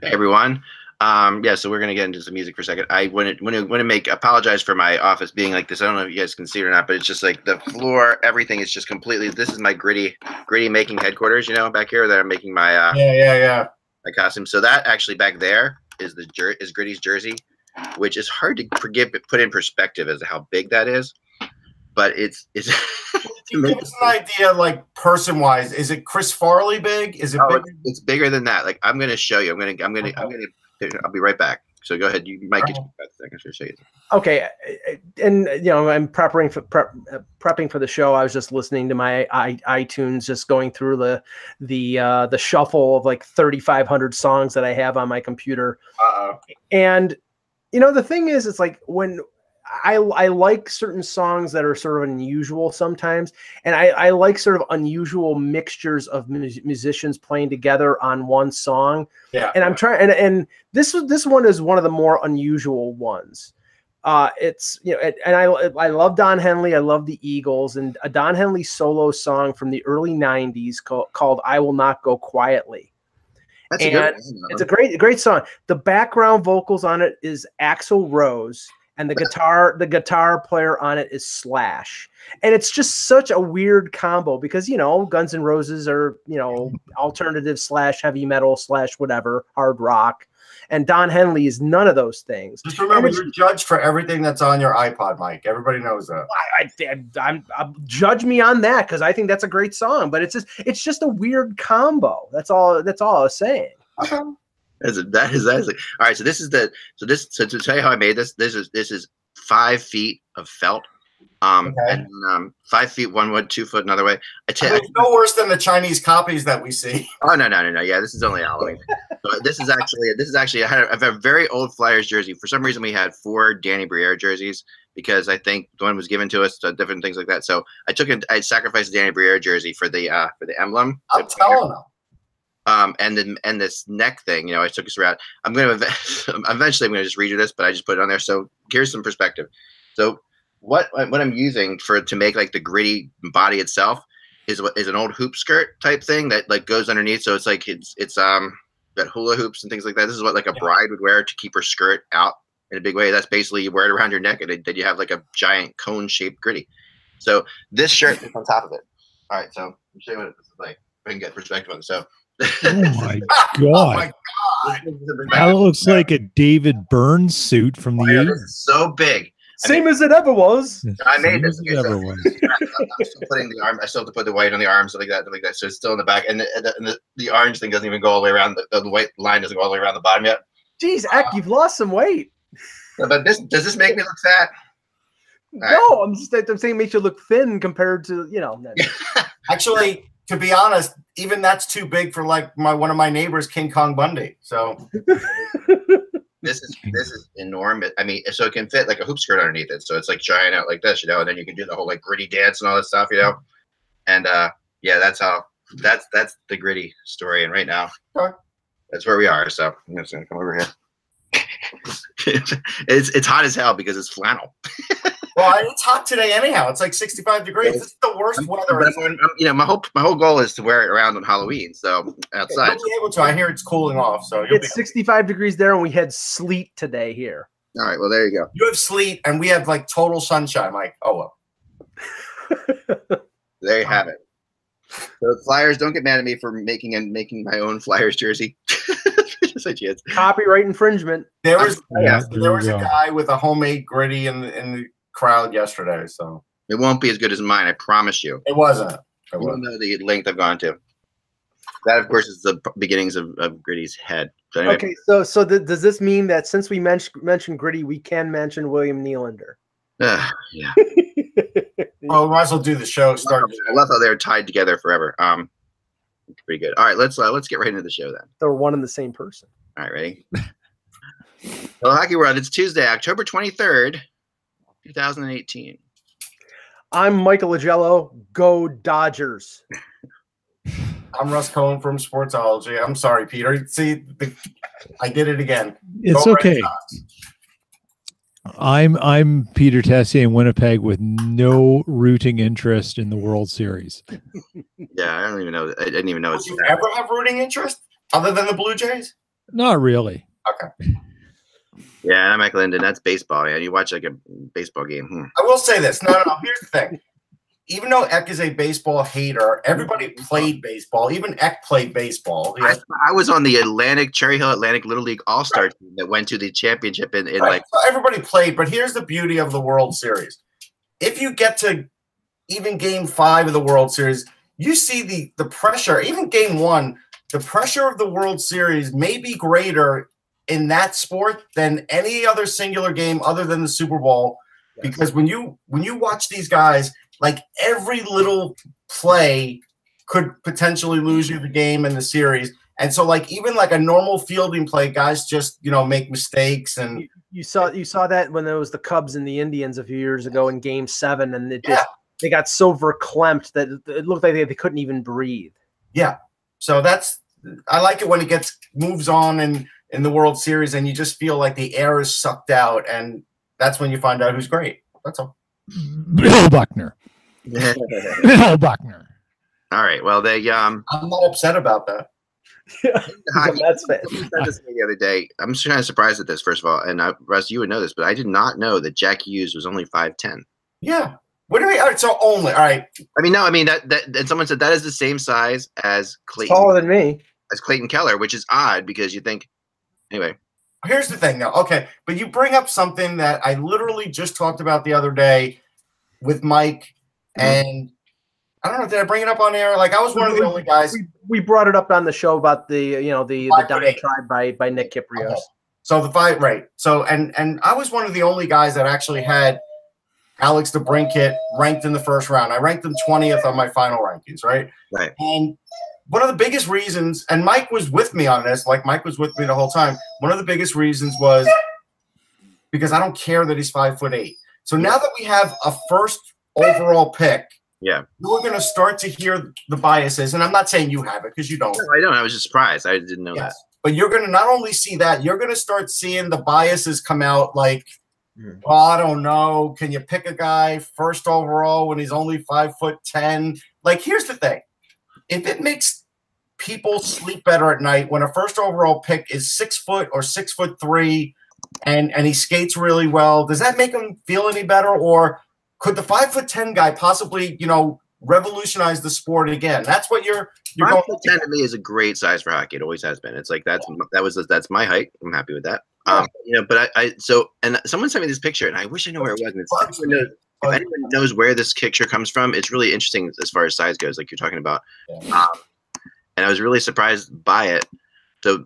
Hey everyone. Yeah, so we're gonna get into some music for a second. I want to apologize for my office being like this. I don't know if you guys can see it or not, but it's just like the floor, everything is just completely. This is my gritty making headquarters. Back here that I'm making my my costume. So that actually back there is is Gritty's jersey, which is hard to put in perspective as to how big that is. But it's give us an idea, like person wise. Is it Chris Farley big? Is it bigger? It's bigger than that. Like I'm gonna show you. I'll be right back. So go ahead. You might get a second to show you. Okay, and I'm prepping for the show. I was just listening to my iTunes, just going through the shuffle of like 3,500 songs that I have on my computer. And the thing is, it's like when I like certain songs that are sort of unusual sometimes, and I like sort of unusual mixtures of musicians playing together on one song. Yeah, and I'm trying, and this one is one of the more unusual ones. It's and I love Don Henley. I love the Eagles, and a Don Henley solo song from the early '90s called "I Will Not Go Quietly." That's a good one. It's a great song. The background vocals on it is Axl Rose. And the guitar player on it is Slash. And it's just such a weird combo because, Guns N' Roses are, alternative / heavy metal / whatever, hard rock. And Don Henley is none of those things. Just remember, you're judged for everything that's on your iPod, Mike. Everybody knows that. I'm judge me on that because I think that's a great song. But it's just a weird combo. That's all I was saying. Okay. That is all right. So to tell you how I made this. This is 5 feet of felt, and 5 feet one wood, 2 foot another way. It's no worse than the Chinese copies that we see. Oh no! Yeah, this is only Halloween. So this is actually I have a very old Flyers jersey. For some reason, we had 4 Danny Briere jerseys because I think the one was given to us, different things like that. So I sacrificed the Danny Briere jersey for the emblem. I'm telling them. And this neck thing, I took us around. Eventually I'm gonna just read you this, but I just put it on there. So here's some perspective. So what I'm using to make like the gritty body itself is an old hoop skirt type thing that like goes underneath. So it's like it's got hula hoops and things like that. This is what like a bride would wear to keep her skirt out in a big way. That's basically you wear it around your neck and then you have like a giant cone shaped gritty. So this shirt is on top of it. All right, so I'll show you what this is like. I can get perspective on it. So. Oh my god! Oh my god! That looks like a David Byrne suit from the 80s. This is so big. Same as it ever was. I made this. Okay, ever was. I'm still putting the arm. I still have to put the white on the arms, like that. So it's still in the back, and the orange thing doesn't even go all the way around. The white line doesn't go all the way around the bottom yet. Jeez, Eck, you've lost some weight. But does this make me look fat? No, right. I'm saying it makes you look thin compared to Actually, to be honest, even that's too big for like one of my neighbors, King Kong Bundy. So this is enormous. I mean, so it can fit like a hoop skirt underneath it. So it's like giant out like this, and then you can do the whole like gritty dance and all this stuff, And yeah, that's the gritty story. And right now, that's where we are. So I'm just gonna come over here. It's hot as hell because it's flannel. Well, it's hot today anyhow. It's like 65 degrees. It's the worst weather. My whole goal is to wear it around on Halloween. So outside, you'll be able to. I hear it's cooling off. So it's 65 degrees there, and we had sleet today here. All right. Well, there you go. You have sleet, and we have like total sunshine. Like, oh well. There you have it. So Flyers, don't get mad at me for making my own Flyers jersey. Copyright infringement. There was a guy with a homemade gritty in the crowd yesterday, so it won't be as good as mine. I promise you. It wasn't. You don't know the length I've gone to. That, of course, is the beginnings of Gritty's head. So anyway. Okay, so does this mean that since we mentioned Gritty, we can mention William Nylander? Yeah. Well, we might as well do the show. I love how they're tied together forever. Pretty good. All right, let's get right into the show then. They're one and the same person. All right, ready? Well, Hockey World, it's Tuesday, October 23rd, 2018. I'm Michael Agello. Go Dodgers. I'm Russ Cohen from Sportsology. I'm sorry, Peter. See, I did it again. It's okay. I'm Peter Tessier in Winnipeg with no rooting interest in the World Series. Yeah, I don't even know. I didn't even know. Did you ever have rooting interest other than the Blue Jays? Not really. Okay. Yeah, I'm Michael Linden. That's baseball. Yeah, you watch like a baseball game. I will say this. No. Here's the thing. Even though Eck is a baseball hater, everybody played baseball. Even Eck played baseball. I was on the Cherry Hill Atlantic Little League All-Star team that went to the championship in so everybody played, but here's the beauty of the World Series. If you get to even Game 5 of the World Series, you see the pressure. Even Game 1, the pressure of the World Series may be greater in that sport than any other singular game other than the Super Bowl. Yes. Because when you watch these guys, like every little play could potentially lose you the game in the series. And so like even like a normal fielding play, guys just, make mistakes. And you saw that when there was the Cubs and the Indians a few years ago in Game 7, and they got so verklempt that it looked like they couldn't even breathe. Yeah. So I like it when it moves on in the World Series and you just feel like the air is sucked out, and that's when you find out who's great. That's all. Bill Buckner. Bill Buckner. All right. Well, I'm not upset about that. That's fair. The other day, I'm just kind of surprised at this. First of all, and Russ, you would know this, but I did not know that Jack Hughes was only 5'10". Yeah. What do we? All right. So only. All right. That and someone said that is the same size as Clayton. Taller than me. As Clayton Keller, which is odd because you think. Anyway. Here's the thing, though. Okay, but you bring up something that I literally just talked about the other day with Mike, and I don't know, did I bring it up on air? Like I was one of the only guys. We brought it up on the show about the diatribe by Nick Kiprios. Okay. So the fight, right? So and I was one of the only guys that actually had Alex DeBrincat ranked in the first round. I ranked him 20th on my final rankings, right? Right. And one of the biggest reasons, and Mike was with me on this, like Mike was with me the whole time. One of the biggest reasons was because I don't care that he's 5'8". So now that we have a first overall pick, we're going to start to hear the biases. And I'm not saying you have it because you don't. No, I don't. I was just surprised. I didn't know that. But you're going to not only see that, you're going to start seeing the biases come out like, well, I don't know. Can you pick a guy first overall when he's only 5'10"? Like, here's the thing. If it makes people sleep better at night when a first overall pick is 6 foot or 6'3" and he skates really well, does that make him feel any better? Or could the 5'10" guy possibly, revolutionize the sport again? That's what you're going 5'10" to me is a great size for hockey. It always has been. It's like that's my height. I'm happy with that. But and someone sent me this picture and I wish I knew where it was. And if anyone knows where this picture comes from, it's really interesting as far as size goes, like you're talking about. Yeah. And I was really surprised by it. So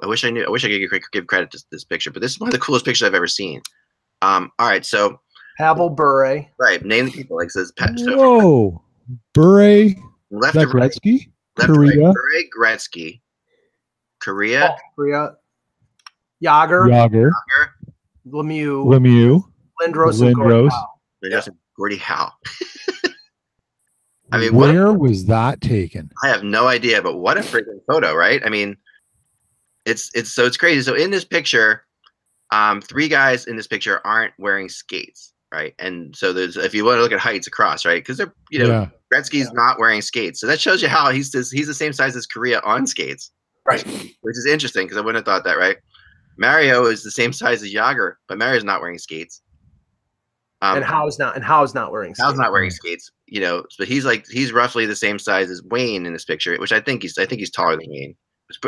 I wish I could give credit to this picture, but this is one of the coolest pictures I've ever seen. All right, so Pavel Bure. Right, name the people. Like it says Whoa, Bure. Left to right. Gretzky. Left to right. Bure, Gretzky. Korea. Yager. Lemieux. Lindros. Gordie Howe. I mean, where was that taken? I have no idea, but what a freaking photo, right? I mean, it's crazy. So in this picture, 3 guys in this picture aren't wearing skates, right? And so if you want to look at heights across, right? Because they're Gretzky's not wearing skates, so that shows you how he's the same size as Korea on skates, right? Which is interesting because I wouldn't have thought that, right? Mario is the same size as Yager, but Mario's not wearing skates. And Howe's not wearing skates. Howe's not wearing skates, but he's roughly the same size as Wayne in this picture, which I think he's taller than Wayne.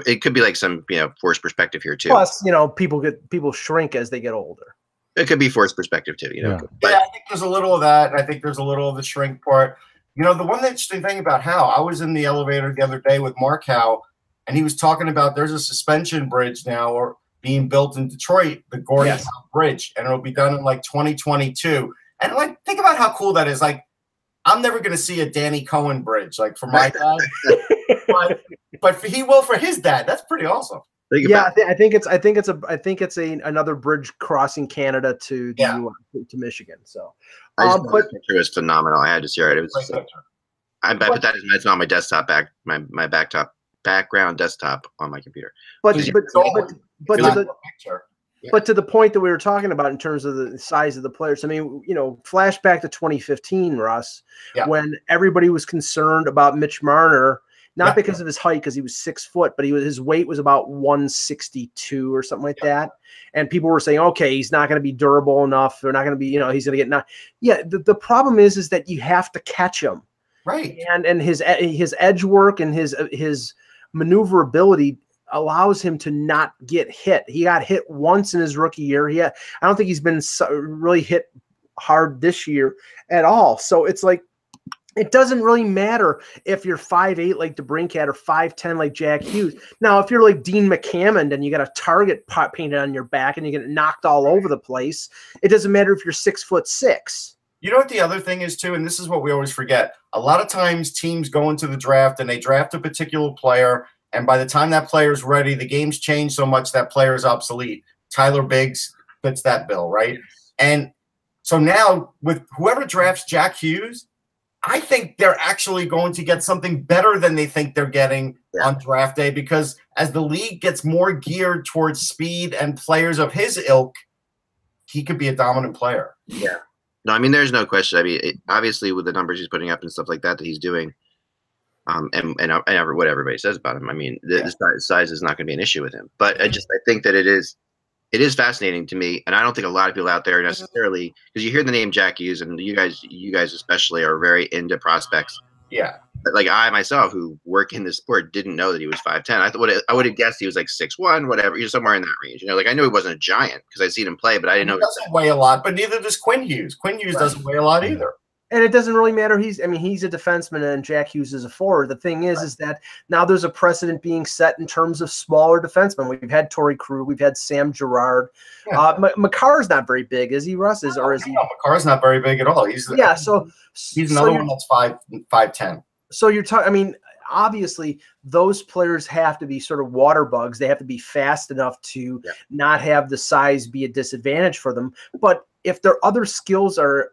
It could be like some forced perspective here too. Plus, people shrink as they get older. It could be forced perspective too, But I think there's a little of that. I think there's a little of the shrink part. The one interesting thing about Howe, I was in the elevator the other day with Mark Howe, and he was talking about there's a suspension bridge now or being built in Detroit, the Gordie Howe Bridge, and it'll be done in like 2022. And like, think about how cool that is. Like, I'm never going to see a Danny Cohen bridge, like for my dad, but he will for his dad. That's pretty awesome. I think it's another bridge crossing Canada to Michigan. So, but the picture was phenomenal. I had to share it. It was. I put that as on my desktop my background desktop on my computer. But to the point that we were talking about in terms of the size of the players, I mean, flashback to 2015, Russ, when everybody was concerned about Mitch Marner not because of his height, because he was 6 foot, but his weight was about 162 or something like that. And people were saying, okay, he's not going to be durable enough. They're not going to be, he's going to get not. Yeah. The problem is that you have to catch him. Right. And his edge work and his maneuverability allows him to not get hit. He got hit once in his rookie year. I don't think he's been really hit hard this year at all. So it's like, it doesn't really matter if you're 5'8" like DeBrincat or 5'10" like Jack Hughes. Now, if you're like Dean McCammond and you got a target painted on your back and you get knocked all over the place, it doesn't matter if you're 6'6". You know what the other thing is too, and this is what we always forget. A lot of times teams go into the draft and they draft a particular player, and by the time that player's ready, the game's changed so much that player is obsolete. Tyler Biggs fits that bill, right? And so now with whoever drafts Jack Hughes, I think they're actually going to get something better than they think they're getting on draft day, because as the league gets more geared towards speed and players of his ilk, he could be a dominant player. Yeah. No, I mean, there's no question. I mean, obviously with the numbers he's putting up and stuff like that he's doing, and what everybody says about him, I mean, the size is not going to be an issue with him. But I think that it is fascinating to me, and I don't think a lot of people out there necessarily, because you hear the name Jack Hughes, and you guys especially are very into prospects. Yeah. But like I myself, who work in this sport, didn't know that he was 5'10". I would have guessed he was like 6'1", whatever, somewhere in that range. Like I knew he wasn't a giant because I'd seen him play, but I didn't know he doesn't weigh a lot. But neither does Quinn Hughes. Quinn Hughes doesn't weigh a lot either. And it doesn't really matter. He's a defenseman and Jack Hughes is a forward. The thing is that now there's a precedent being set in terms of smaller defensemen. We've had Torrey Krug, we've had Sam Girard. Yeah. Makar's not very big, is he, Russ? Is he? No, Makar's not very big at all. He's another one that's 5'10". So you're talking. I mean, obviously, those players have to be sort of water bugs. They have to be fast enough to not have the size be a disadvantage for them. But if their other skills are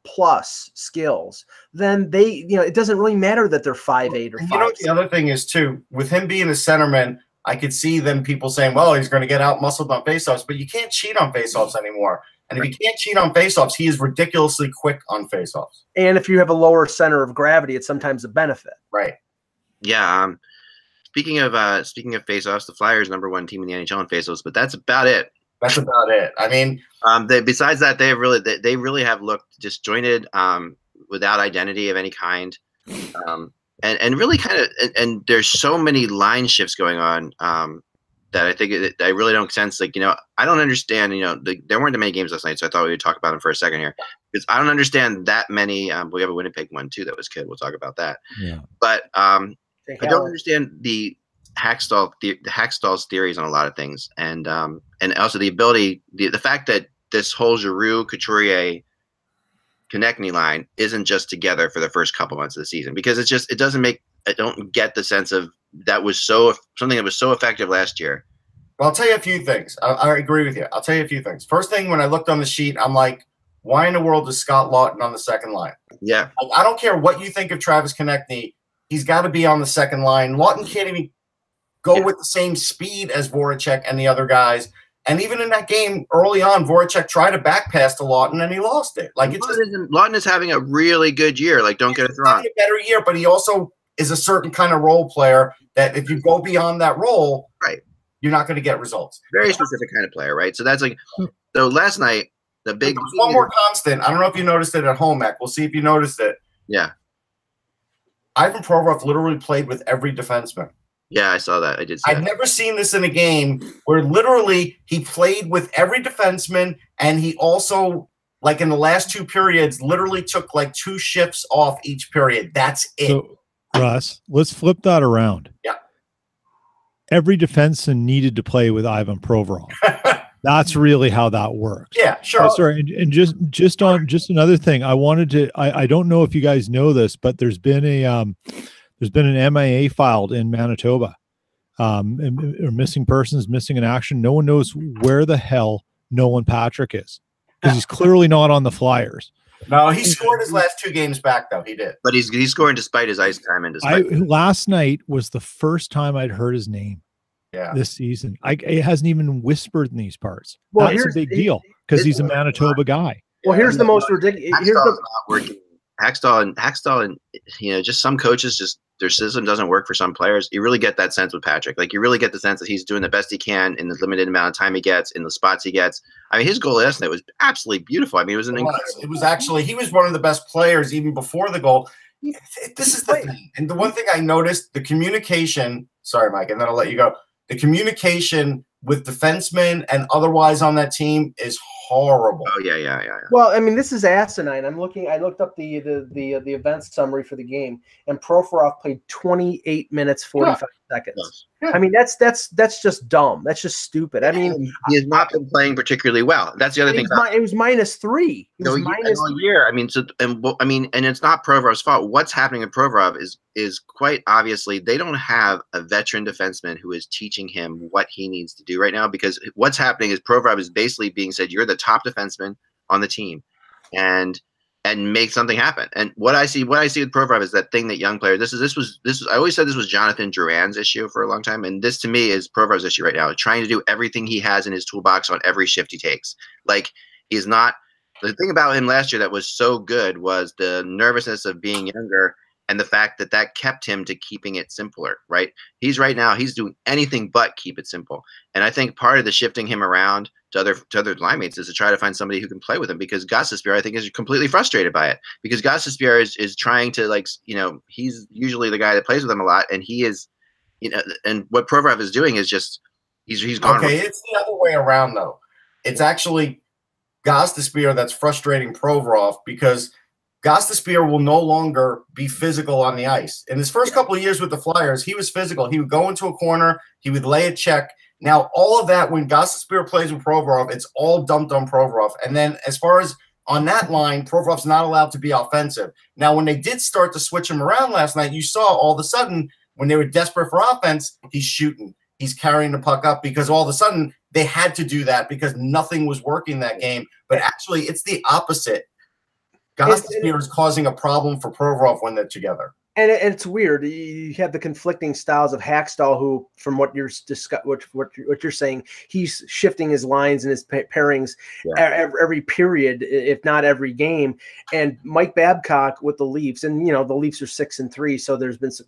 plus skills, then it doesn't really matter that they're 5'8" or 5'6". You know what the other thing is too, with him being a centerman, I could see them people saying, well, he's going to get out muscled on faceoffs, but you can't cheat on faceoffs anymore. And if you can't cheat on faceoffs, he is ridiculously quick on faceoffs. And if you have a lower center of gravity, it's sometimes a benefit. Right. Yeah. Speaking of faceoffs, the Flyers #1 team in the NHL in faceoffs, but that's about it. That's about it. I mean, besides that, they really have looked disjointed, without identity of any kind, and really kind of, and there's so many line shifts going on that I think I really don't sense. Like, I don't understand. There weren't that many games last night, so I thought we would talk about them for a second here, because I don't understand that many. We have a Winnipeg one too that was good. We'll talk about that. Yeah. But I don't understand the Hackstall's theories on a lot of things, and also the ability, the fact that this whole Giroux, Couturier, Konechny line isn't just together for the first couple months of the season, because it doesn't make. I don't get the sense of that was something that was so effective last year. Well, I'll tell you a few things. I agree with you. I'll tell you a few things. First thing, when I looked on the sheet, I'm like, why in the world is Scott Laughton on the second line? Yeah. I don't care what you think of Travis Konechny. He's got to be on the second line. Laughton can't even go with the same speed as Voracek and the other guys. And even in that game early on, Voracek tried a back pass to Laughton and he lost it. Like, Laughton is having a really good year. Like, don't get us wrong. Having a better year, but he also is a certain kind of role player that if you go beyond that role, right, you're not going to get results. Very specific kind of player, right? So that's like, so last night, the big one more constant. I don't know if you noticed it at home, Mac. We'll see if you noticed it. Yeah. Ivan Provorov literally played with every defenseman. Yeah, I saw that. I did see I've never seen this in a game where literally he played with every defenseman, and he also, like in the last two periods, literally took like 2 shifts off each period. That's it. So, Russ, let's flip that around. Yeah. Every defenseman needed to play with Ivan Provorov. That's really how that works. Yeah, sure. Sorry, and just another thing, I wanted to. I don't know if you guys know this, but there's been an MIA filed in Manitoba, or missing persons, missing in action. No one knows where the hell Nolan Patrick is, because he's clearly not on the Flyers. No, he scored his last 2 games back, though. He did. But he's scoring despite his ice time and despite. Last night was the first time I'd heard his name. Yeah. This season, it hasn't even whispered in these parts. That's a big deal because he's a Manitoba guy. Well, here's the most ridiculous. Not working Hackstall and just some coaches, just their system doesn't work for some players. You really get that sense with Patrick. Like, you really get the sense that he's doing the best he can in the limited amount of time he gets, in the spots he gets. I mean, his goal last night was absolutely beautiful. I mean, it was actually, he was one of the best players even before the goal. This is the thing. And the one thing I noticed, the communication, sorry, Mike, and then I'll let you go. The communication with defensemen and otherwise on that team is horrible. Oh yeah. Well, I mean, this is asinine. I looked up the event summary for the game, and Provorov played 28 minutes 45 seconds. Yeah. I mean, that's just dumb. That's just stupid. I mean, he has not been playing particularly well. That's the other thing. It was -3. It was minus all year. I mean, and it's not Provorov's fault. What's happening with Provorov is quite obviously they don't have a veteran defenseman who is teaching him what he needs to do right now, because what's happening is Provorov is basically being said, you're the top defenseman on the team, and make something happen. And what I see with Provorov is that thing that young players. This was. I always said this was Jonathan Drouin's issue for a long time, and this to me is Provorov's issue right now. Trying to do everything he has in his toolbox on every shift he takes. Like, he's not. The thing about him last year that was so good was the nervousness of being younger, and the fact that kept him to keeping it simpler. Right? He's doing anything but keep it simple. And I think part of the shifting him around to other line mates is to try to find somebody who can play with him, because Gostisbehere, I think, is completely frustrated by it, because Gostisbehere is trying to, like, he's usually the guy that plays with him a lot, and he is, and what Provorov is doing is just he's gone. Okay, it's the other way around though. It's actually Gostisbehere that's frustrating Provorov, because Gostisbehere will no longer be physical on the ice. In his first couple of years with the Flyers, he was physical. He would go into a corner, he would lay a check. Now, all of that, when Gostisbehere plays with Provorov, it's all dumped on Provorov. And then as far as on that line, Provorov's not allowed to be offensive. Now, when they did start to switch him around last night, you saw all of a sudden when they were desperate for offense, he's shooting. He's carrying the puck up, because all of a sudden they had to do that because nothing was working that game. But actually, it's the opposite. Gostisbehere is causing a problem for Provorov when they're together. And it's weird. You have the conflicting styles of Hackstall, who, from what you're what you're saying, he's shifting his lines and his pairings every period, if not every game. And Mike Babcock with the Leafs, and the Leafs are 6-3, so there's been some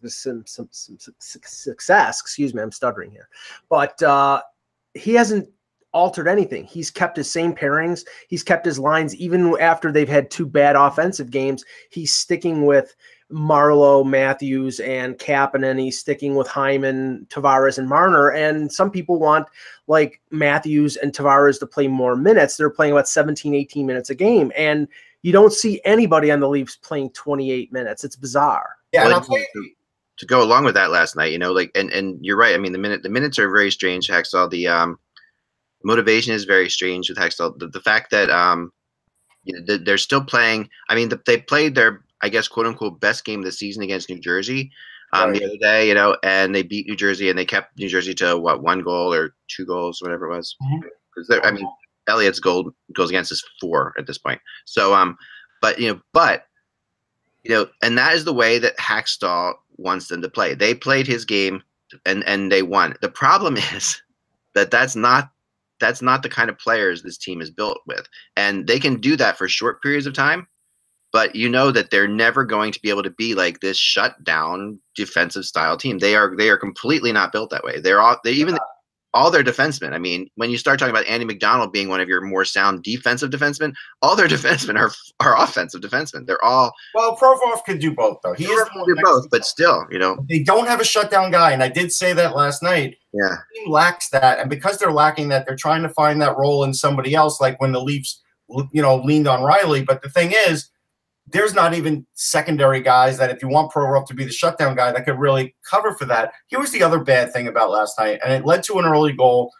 success. Excuse me, I'm stuttering here, but he hasn't altered anything. He's kept his same pairings. He's kept his lines even after they've had 2 bad offensive games. He's sticking with Marlowe, Matthews, and Kapanen. He's sticking with Hyman, Tavares, and Marner. And some people want, like, Matthews and Tavares to play more minutes. They're playing about 17, 18 minutes a game. And you don't see anybody on the Leafs playing 28 minutes. It's bizarre. Yeah, well, to go along with that last night, and you're right. I mean, the minutes are very strange, Hackstall. The motivation is very strange with Hackstall. The fact that they're still playing. I mean, they played their, I guess, quote unquote, best game of the season against New Jersey the other day, and they beat New Jersey, and they kept New Jersey to 1 goal or 2 goals, whatever it was. Because I mean, Elliott's goals against is 4 at this point. So, but and that is the way that Hackstall wants them to play. They played his game, and they won. The problem is that that's not the kind of players this team is built with, and they can do that for short periods of time. But that they're never going to be able to be like this shutdown defensive style team. They are completely not built that way. All their defensemen. I mean, when you start talking about Andy McDonald being one of your more sound defensive defensemen, all their defensemen are offensive defensemen. They're all. Well, Provorov could do both, though. He is do both, but still, they don't have a shutdown guy, and I did say that last night. Yeah, the team lacks that, and because they're lacking that, they're trying to find that role in somebody else, like when the Leafs, leaned on Riley. But the thing is, there's not even secondary guys that if you want Provorov to be the shutdown guy that could really cover for that. Here was the other bad thing about last night, and it led to an early goal.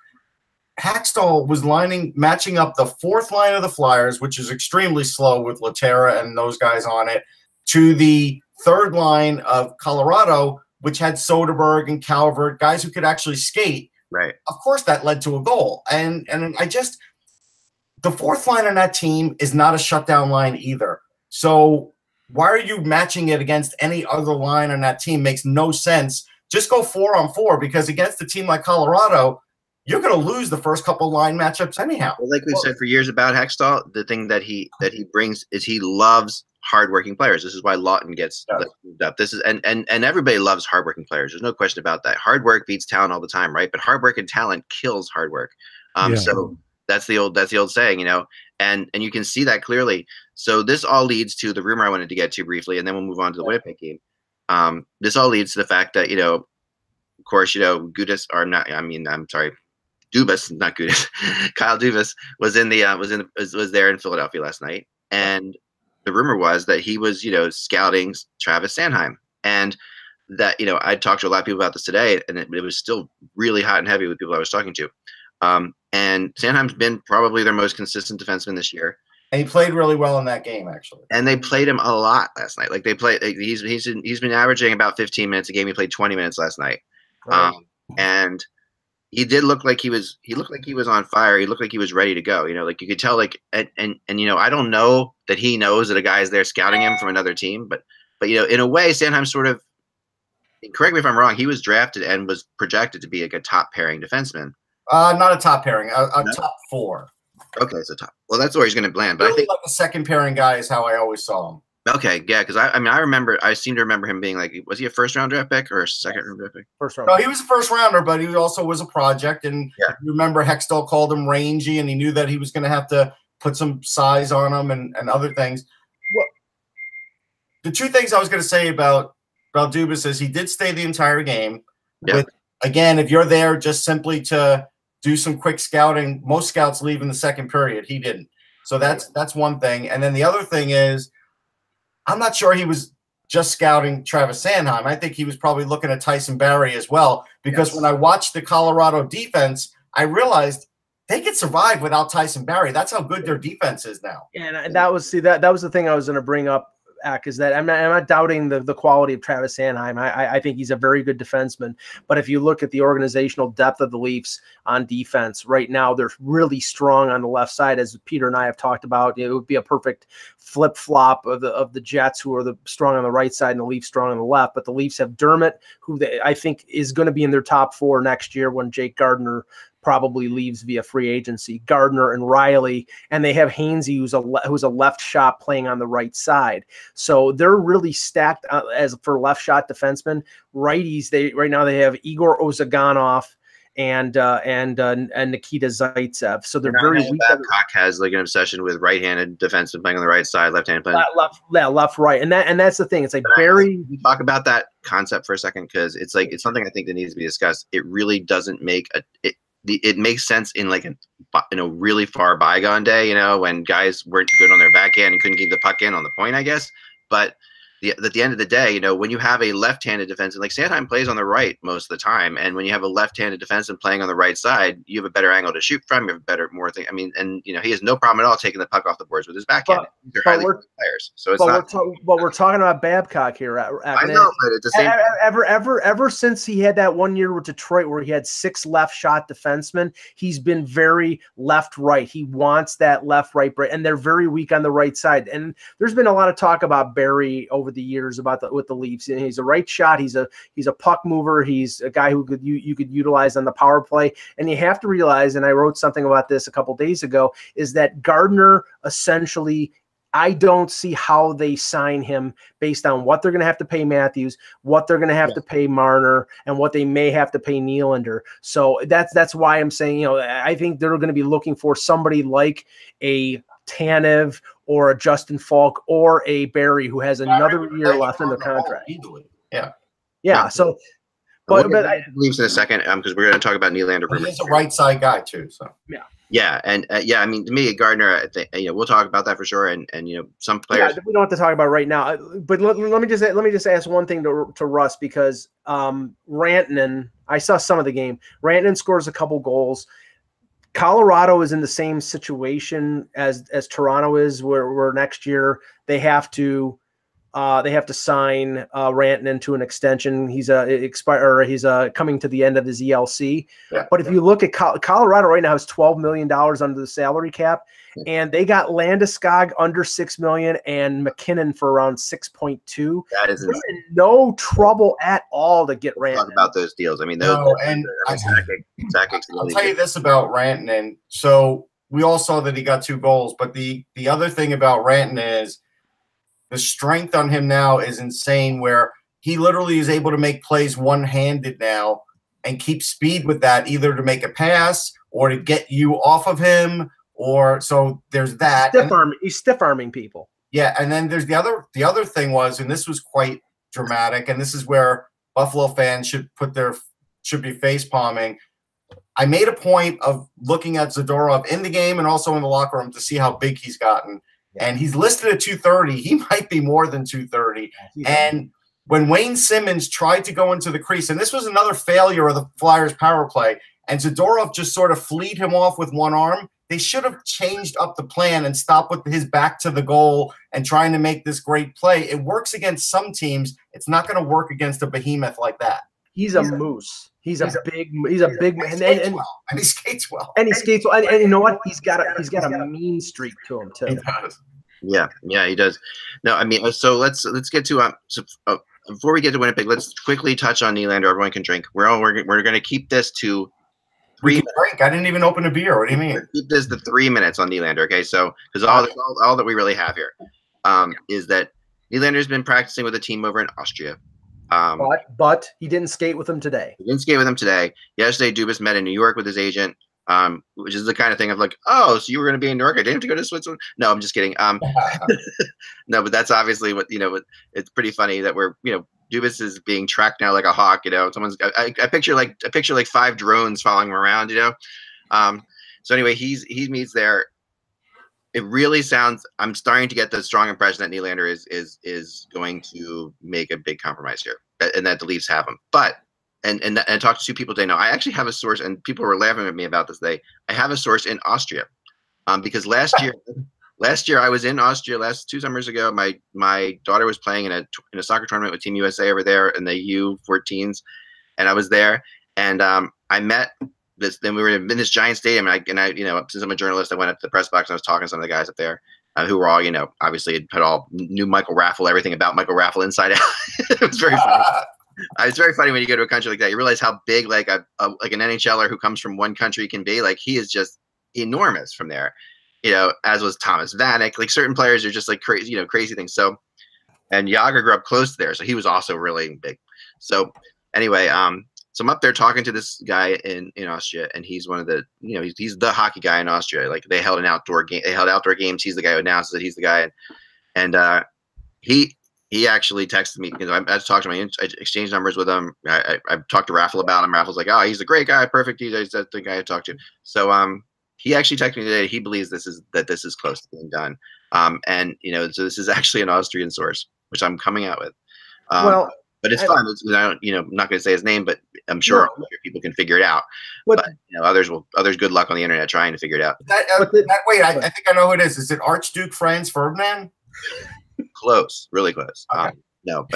Hackstall was matching up the 4th line of the Flyers, which is extremely slow with Laterra and those guys on it, to the 3rd line of Colorado, which had Soderberg and Calvert, guys who could actually skate. Right. Of course, that led to a goal. And the 4th line on that team is not a shutdown line either. So why are you matching it against any other line on that team? Makes no sense. Just go 4-on-4, because against a team like Colorado, you're going to lose the first couple line matchups anyhow. Well, like we've said for years about Hextall, the thing that he brings is he loves hardworking players. This is why Lawton gets moved up. This is and everybody loves hardworking players. There's no question about that. Hard work beats talent all the time, right? But hard work and talent kills hard work. So that's the old saying, you know, and you can see that clearly. So this all leads to the rumor I wanted to get to briefly, and then we'll move on to the Winnipeg game. This all leads to the fact that, you know, of course, you know, Dubas, not Gudis. Kyle Dubas was there in Philadelphia last night, and the rumor was that he was, you know, scouting Travis Sanheim, and that, you know, I talked to a lot of people about this today, and it was still really hot and heavy with people I was talking to. And Sanheim's been probably their most consistent defenseman this year. And he played really well in that game, actually. And they played him a lot last night. Like they played, he's been averaging about 15 minutes a game. He played 20 minutes last night, and he did look like he was on fire. He looked like he was ready to go. You know, like you could tell, like, and you know, I don't know that he knows that a guy's there scouting him from another team, but you know, in a way, Sanheim sort of, correct me if I'm wrong, he was drafted and was projected to be like a top pairing defenseman. Not a top pairing, a top 4. Okay, so top. Well, that's where he's going to land. But really, I think like the second pairing guy is how I always saw him. Okay, yeah, because I seem to remember him being like, was he a first round draft pick or a second round draft pick? First round. No, he was a first rounder, but he also was a project. And you remember Hextall called him rangy, and he knew that he was going to have to put some size on him and other things. Well, the two things I was going to say about Dubas is he did stay the entire game. Yeah. Again, if you're there just simply to do some quick scouting, most scouts leave in the second period. He didn't. So that's one thing. And then the other thing is, I'm not sure he was just scouting Travis Sanheim. I think he was probably looking at Tyson Barrie as well, because when I watched the Colorado defense, I realized they could survive without Tyson Barrie. That's how good their defense is now. And that was the thing I was going to bring up, is that I'm not doubting the quality of Travis Sanheim. I think he's a very good defenseman. But if you look at the organizational depth of the Leafs on defense right now, they're really strong on the left side, as Peter and I have talked about. It would be a perfect flip-flop of the Jets, who are strong on the right side, and the Leafs strong on the left. But the Leafs have Dermott, who I think is going to be in their top 4 next year when Jake Gardiner probably leaves via free agency. Gardner and Riley, and they have Hainsey, who's a left shot playing on the right side. So they're really stacked as for left shot defensemen. Righties, right now they have Igor Ozaganov and Nikita Zaitsev. So they're very weak. Babcock has like an obsession with right-handed defenseman playing on the right side, left-handed playing left, right, and that's the thing. It's like very. Talk about that concept for a second, because it's something I think that needs to be discussed. It really doesn't make it makes sense in like a really far bygone day, you know, when guys weren't good on their backhand and couldn't keep the puck in on the point, I guess. But at the end of the day, you know, when you have a left-handed defenseman, like Sanheim plays on the right most of the time, and when you have a left-handed defenseman playing on the right side, you have a better angle to shoot from. You have more thing. I mean, and you know, he has no problem at all taking the puck off the boards with his backhand. They're highly good players, so it's not. But we're talking about Babcock here. I know, but at the same ever since he had that 1 year with Detroit where he had 6 left shot defensemen, he's been very left-right. He wants that left-right, and they're very weak on the right side. And there's been a lot of talk about Barrie over the years with the Leafs. And he's a right shot. He's a puck mover. He's a guy who you could utilize on the power play. And you have to realize, and I wrote something about this a couple days ago, is that Gardner essentially, I don't see how they sign him based on what they're going to have to pay Matthews, what they're going to have to pay Marner, and what they may have to pay Nylander. So that's why I'm saying, you know, I think they're going to be looking for somebody like a Tanev or a Justin Falk or a Barrie, who has another year left in their contract. Yeah. So, but I Leafs in a second, because we're going to talk about Nylander. He's a right side guy too. So yeah, and I mean, to me, Gardner, I think, you know, we'll talk about that for sure. And you know, some players we don't have to talk about right now. But let me just ask one thing to Russ, because Rantanen, I saw some of the game. Rantanen scores a couple goals. Colorado is in the same situation as Toronto is, where next year they have to They have to sign Rantanen to an extension. He's coming to the end of his ELC. Yeah. But if you look at Colorado right now has $12 million under the salary cap, and they got Landeskog under $6 million and McKinnon for around 6.2. That is They're in no trouble at all to get Rantanen. Talk about those deals. I mean, No, and I'll tell you this about Rantanen. So we all saw that he got 2 goals, but the other thing about Rantanen is the strength on him now is insane, where he literally is able to make plays one-handed now and keep speed with that, either to make a pass or to get you off of him. Or so there's that. He's stiff arming people. Yeah, and then there's the other thing was, and this was quite dramatic, and this is where Buffalo fans should be face palming. I made a point of looking at Zadorov in the game and also in the locker room to see how big he's gotten. And he's listed at 230. He might be more than 230. And when Wayne Simmons tried to go into the crease, and this was another failure of the Flyers power play, and Zadorov just sort of fleed him off with one arm, they should have changed up the plan and stopped with his back to the goal and trying to make this great play. It works against some teams. It's not going to work against a behemoth like that. He's a moose. He's a big man, and he skates well. And he skates well. And you know what? He's got a mean streak to him too. He does. Yeah, he does. No, I mean, so let's get to before we get to Winnipeg, let's quickly touch on Nylander. Everyone can drink. We're going to keep this to 3 minutes. Drink. I didn't even open a beer. What do you mean? Keep this to 3 minutes on Nylander. Okay, so because all that we really have here is that Nylander's been practicing with a team over in Austria. But he didn't skate with them today. Yesterday, Dubas met in New York with his agent, which is the kind of thing of like, oh, so you were going to be in New York? I didn't have to go to Switzerland? No, I'm just kidding. No, but that's obviously what, it's pretty funny that we're, Dubas is being tracked now like a hawk, I picture like 5 drones following him around, So anyway, he meets there. It really sounds, I'm starting to get the strong impression that Nylander is going to make a big compromise here, and that the Leafs have him. But and talk to 2 people today. Now, I actually have a source, and people were laughing at me about this today. I have a source in Austria, because last year I was in Austria 2 summers ago. My daughter was playing in a soccer tournament with Team USA over there in the U14s, and I was there, and I met. Then we were in this giant stadium, and I, since I'm a journalist, I went up to the press box and I was talking to some of the guys up there, who were all, obviously had all knew Michael Raffle, everything about Michael Raffle inside out. It was very funny. It's very funny when you go to a country like that. You realize how big like an NHLer who comes from one country can be. Like, he is just enormous from there. As was Thomas Vanek. Like, certain players are just like crazy, crazy things. So, and Jágr grew up close to there, so he was also really big. So anyway, so I'm up there talking to this guy in Austria, and he's one of the, he's the hockey guy in Austria. Like, they held outdoor games. He's the guy who announces that he's the guy. And he actually texted me, because I talked to him. I exchanged numbers with him. I talked to Raffle about him. Raffle's like, oh, he's a great guy. Perfect. He's the guy I talked to. So, he actually texted me today. He believes this is close to being done. And, so this is actually an Austrian source, which I'm coming out with. But it's fun. I'm not going to say his name, but I'm sure people can figure it out. But others, good luck on the internet trying to figure it out. Wait, I think I know who it is. Is it Archduke Franz Ferdinand? Close, really close. Okay. No.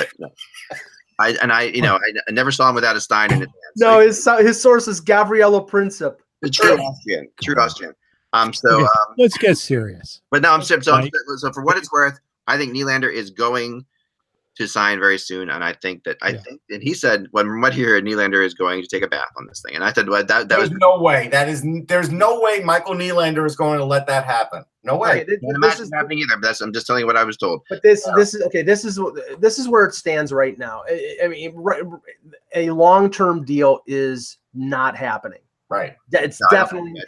I never saw him without a Stein in his hands. No, his source is Gabriela Princip. True Austrian. Let's get serious. But no, so for what it's worth, I think Nylander is going to sign very soon, and I think, and he said, when what he heard, Nylander is going to take a bath on this thing, and I said, well, there's no way. There's no way Michael Nylander is going to let that happen. No way. This is happening either. But I'm just telling you what I was told. But this is okay. This is where it stands right now. I mean, a long-term deal is not happening. Right. It's definitely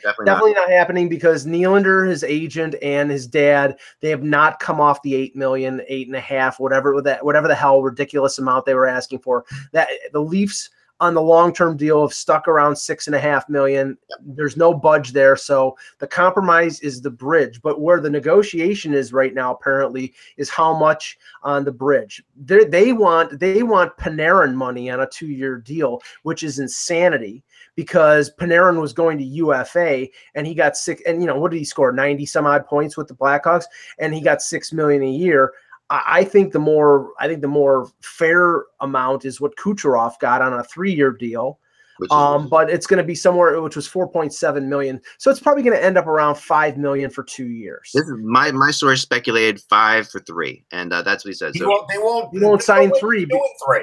not happening, because Nylander, his agent, and his dad, they have not come off the $8 million, 8.5, whatever the hell ridiculous amount they were asking for. That the Leafs on the long-term deal have stuck around $6.5 million. There's no budge there, so the compromise is the bridge. But where the negotiation is right now, apparently, is how much on the bridge. They want Panarin money on a 2-year deal, which is insanity, because Panarin was going to UFA and he got 6. And what did he score? 90 some odd points with the Blackhawks, and he got $6 million a year. I think the more fair amount is what Kucherov got on a 3-year deal. But it's going to be somewhere, which was 4.7 million. So it's probably going to end up around 5 million for 2 years. This is my source speculated 5 for 3, and that's what he said. He So won't sign 3.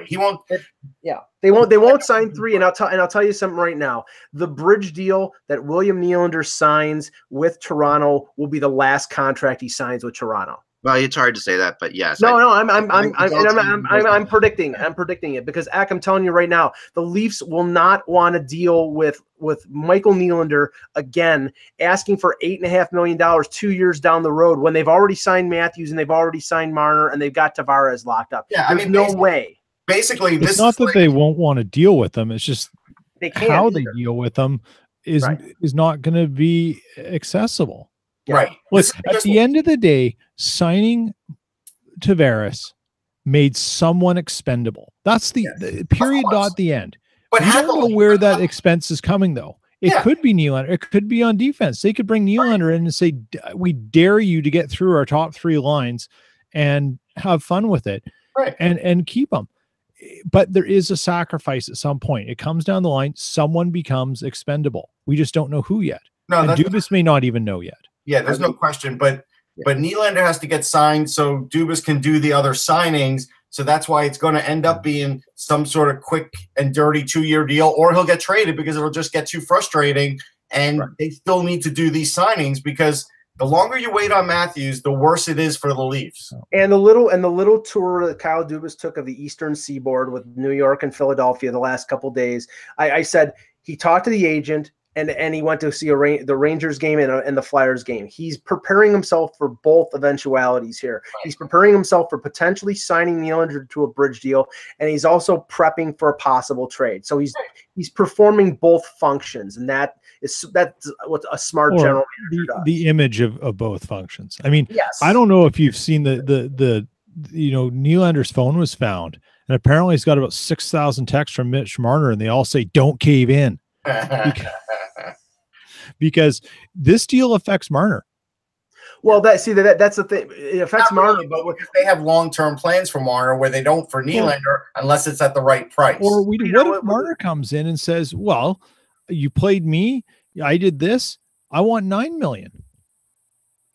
He won't. Yeah, they won't sign 3. And I'll tell you something right now. The bridge deal that William Nylander signs with Toronto will be the last contract he signs with Toronto. Well, it's hard to say that, but yes. I'm predicting it because I'm telling you right now, the Leafs will not want to deal with Michael Nylander again, asking for $8.5 million 2 years down the road when they've already signed Matthews and they've already signed Marner and they've got Tavares locked up. Yeah, There's no way. Basically, it's not that they won't want to deal with them. It's just how they deal with them is not going to be accessible. Yeah. Right. Look, at the end of the day, signing Tavares made someone expendable. That's the period, not the end. But we don't know where that expense is coming, though. It could be Nylander. It could be on defense. They could bring Nylander in and say, we dare you to get through our top 3 lines and have fun with it and keep them. But there is a sacrifice at some point. It comes down the line. Someone becomes expendable. We just don't know who yet. No, and Dubas may not even know yet. Yeah, there's no question. But Nylander has to get signed so Dubas can do the other signings. So that's why it's going to end up being some sort of quick and dirty 2-year deal, or he'll get traded because it'll just get too frustrating. And they still need to do these signings because the longer you wait on Matthews, the worse it is for the Leafs. And the little tour that Kyle Dubas took of the Eastern Seaboard with New York and Philadelphia the last couple of days, I said he talked to the agent. And he went to see the Rangers game and the Flyers game. He's preparing himself for both eventualities here. He's preparing himself for potentially signing Nylander to a bridge deal, and he's also prepping for a possible trade. So he's performing both functions, and that's what a smart general manager does. The image of both functions. I mean, I don't know if you've seen the Nylander's phone was found, and apparently he's got about 6,000 texts from Mitch Marner, and they all say, "Don't cave in." Because this deal affects Marner. Well, that's the thing. It affects Marner, but because they have long-term plans for Marner where they don't for Nylander unless it's at the right price. Or what if Marner comes in and says, "Well, you played me. I did this. I want $9 million."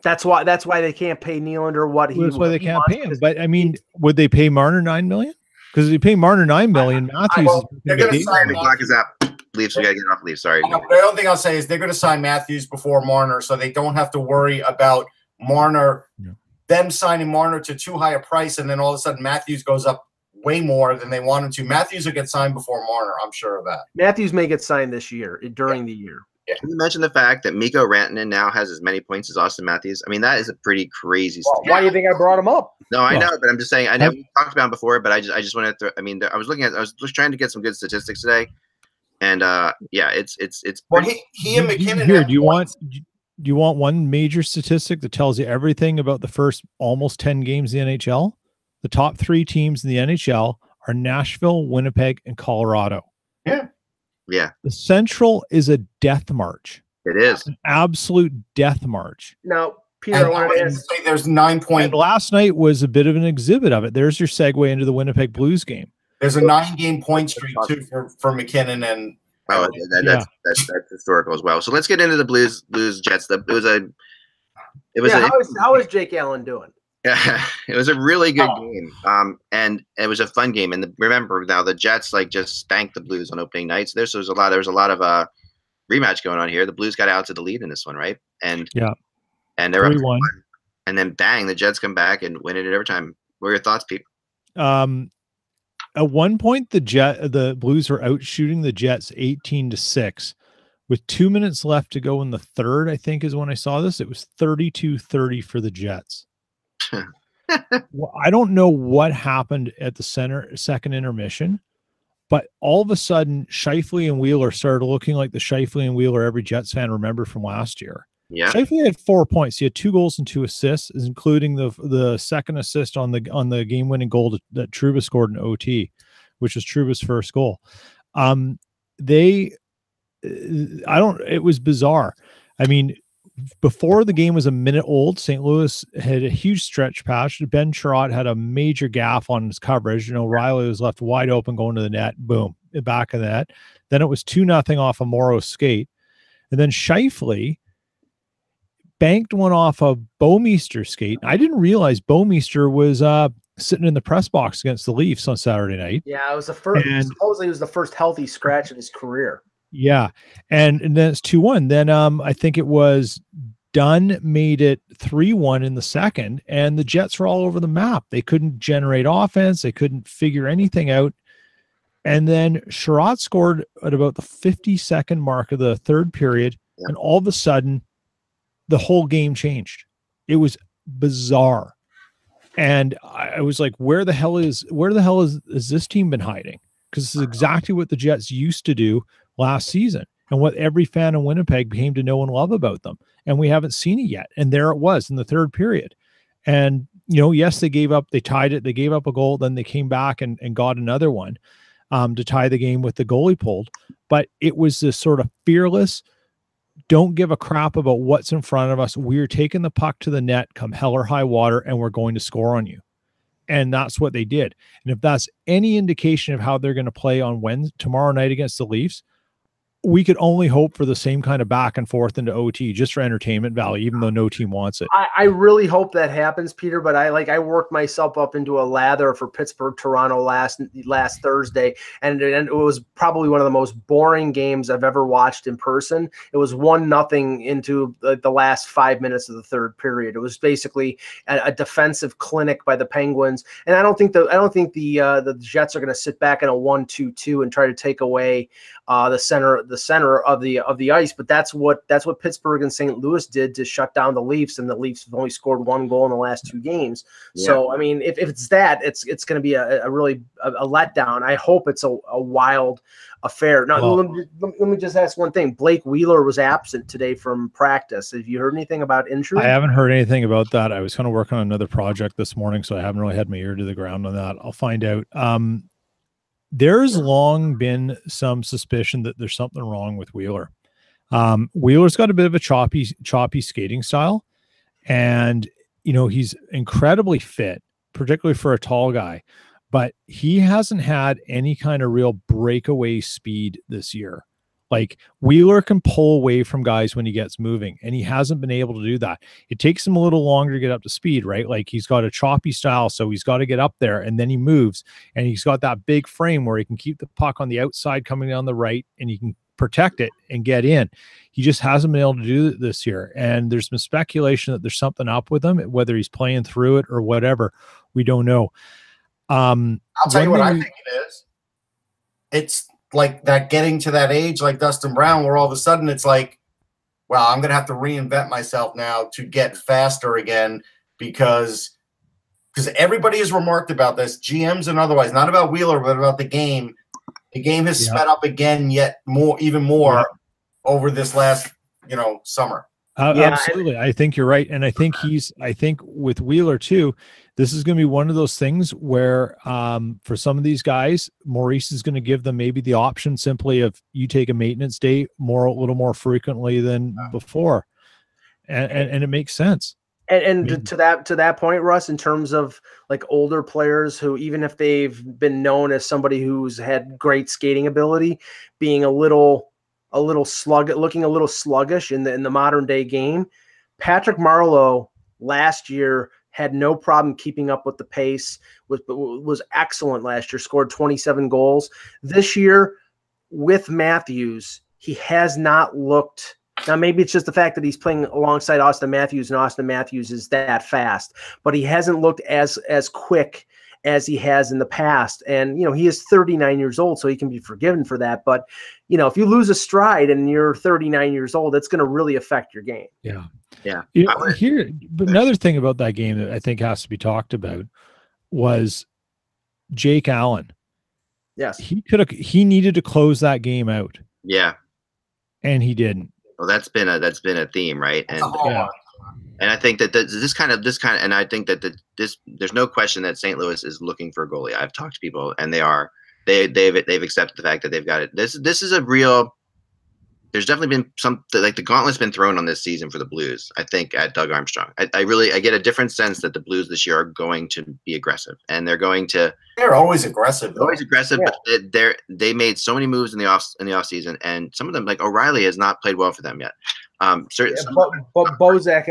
That's why they can't pay Nylander what he. That's why they can't pay him. But I mean, would they pay Marner $9 million? Because if they pay Marner $9 million, Matthews they're going to sign the clock is up. Leafs, we got to get off Leafs. Sorry. The only thing I'll say is they're going to sign Matthews before Marner, so they don't have to worry about Marner, them signing Marner to too high a price, and then all of a sudden Matthews goes up way more than they want him to. Matthews will get signed before Marner. I'm sure of that. Matthews may get signed this year during the year. Yeah. Can you mention the fact that Mikko Rantanen now has as many points as Austin Matthews? I mean, that is a pretty crazy. Why do you think I brought him up? No, I know, but I'm just saying. I know we talked about him before, but I just wanted to. I mean, I was just trying to get some good statistics today, and it's. Well, he and McKinnon. Here, do you want one major statistic that tells you everything about the first almost 10 games in the NHL? The top 3 teams in the NHL are Nashville, Winnipeg, and Colorado. Yeah. Yeah. The Central is a death march. It is an absolute death march. Now, Peter, I wanted to say there's 9 points. And last night was a bit of an exhibit of it. There's your segue into the Winnipeg Blues game. There's a 9-game point streak too for McKinnon and. Oh, that's historical as well. So let's get into the Blues Jets. How is Jake Allen doing? Yeah, it was a really good game. And it was a fun game. And remember now the Jets just spanked the Blues on opening night. So there was a lot of rematch going on here. The Blues got out to the lead in this one, right? And they're up 1. And then bang, the Jets come back and win it at overtime. What are your thoughts, Pete? At one point, the Blues were out shooting the Jets 18-6 with 2 minutes left to go in the third. I think is when I saw this. It was 32-30 for the Jets. Well, I don't know what happened at the second intermission, but all of a sudden, Scheifele and Wheeler started looking like the Scheifele and Wheeler every Jets fan remembered from last year. Yeah, Scheifele had 4 points. He had 2 goals and 2 assists, including the second assist on the game-winning goal that Trouba scored in OT, which was Trouba's first goal. It was bizarre. I mean, before the game was a minute old, St. Louis had a huge stretch pass. Ben Sherratt had a major gaff on his coverage. Riley was left wide open going to the net. Boom, back of the net. Then it was 2-0 off a Morrow's skate. And then Scheifele banked one off a Bouwmeester skate. I didn't realize Bouwmeester was sitting in the press box against the Leafs on Saturday night. Yeah, it was the first. Supposedly, it was the first healthy scratch of his career. Yeah, and then it's 2-1. Then I think it was Dunn made it 3-1 in the second, and the Jets were all over the map. They couldn't generate offense. They couldn't figure anything out. And then Sherratt scored at about the 52nd mark of the third period, and all of a sudden, the whole game changed. It was bizarre. And I was like, where the hell is this team been hiding? Because this is exactly what the Jets used to do last season and what every fan in Winnipeg came to know and love about them. And we haven't seen it yet. And there it was in the third period. And, yes, they tied it. They gave up a goal. Then they came back and got another one to tie the game with the goalie pulled. But it was this sort of fearless, don't give a crap about what's in front of us. We're taking the puck to the net come hell or high water, and we're going to score on you. And that's what they did. And if that's any indication of how they're going to play on tomorrow night against the Leafs, we could only hope for the same kind of back and forth into OT just for entertainment value, even though no team wants it. I really hope that happens, Peter, but I worked myself up into a lather for Pittsburgh, Toronto last Thursday. And it was probably one of the most boring games I've ever watched in person. It was 1-0 into the last 5 minutes of the third period. It was basically a defensive clinic by the Penguins. And I don't think the Jets are going to sit back in a 1-2-2 and try to take away the center of the ice, but that's what Pittsburgh and St. Louis did to shut down the Leafs, and the Leafs have only scored 1 goal in the last 2 games. Yeah. So I mean, if it's that, it's going to be a really letdown. I hope it's a wild affair. Now, let me just ask one thing. Blake Wheeler was absent today from practice. Have you heard anything about injury? I haven't heard anything about that. I was kind of working on another project this morning, so I haven't really had my ear to the ground on that. I'll find out. There's long been some suspicion that there's something wrong with Wheeler. Wheeler's got a bit of a choppy skating style, and he's incredibly fit, particularly for a tall guy, but he hasn't had any kind of real breakaway speed this year. Like, Wheeler can pull away from guys when he gets moving, and he hasn't been able to do that. It takes him a little longer to get up to speed, right? Like, he's got a choppy style, so he's got to get up there, and then he moves, and he's got that big frame where he can keep the puck on the outside coming down the right, and he can protect it and get in. He just hasn't been able to do it this year, and there's been speculation that there's something up with him, whether he's playing through it or whatever. We don't know. I'll tell you what I think it is. It's like that, getting to that age like Dustin Brown, where all of a sudden it's like, well, I'm going to have to reinvent myself now to get faster again, because everybody has remarked about this, GMs and otherwise, not about Wheeler, but about the game. The game has sped up again, even more over this last, summer. Absolutely. I think you're right. And I think with Wheeler too, this is going to be one of those things where for some of these guys, Maurice is going to give them maybe the option simply of, you take a maintenance day a little more frequently than before. And it makes sense. And to that point, Russ, in terms of like older players who, even if they've been known as somebody who's had great skating ability, being looking a little sluggish in the modern day game, Patrick Marleau last year had no problem keeping up with the pace, was excellent last year, scored 27 goals. This year with Matthews, he has not looked. Now, maybe it's just the fact that he's playing alongside Austin Matthews, and Austin Matthews is that fast, but he hasn't looked as quick as he has in the past. And, he is 39 years old, so he can be forgiven for that. But, if you lose a stride and you're 39 years old, it's going to really affect your game. Yeah. Yeah. But another thing about that game that I think has to be talked about was Jake Allen. Yes. He needed to close that game out. Yeah. And he didn't. Well, that's been a theme, right? And and I think that this kind of, and I think that there's no question that St. Louis is looking for a goalie. I've talked to people, and they've accepted the fact that they've got it. This is a real. there's definitely been some like the gauntlet's been thrown on this season for the Blues. I think at Doug Armstrong, I get a different sense that the Blues this year are going to be aggressive, and they're going to. They're always aggressive. Always aggressive, but they made so many moves in the off season, and some of them like O'Reilly has not played well for them yet. But Bozak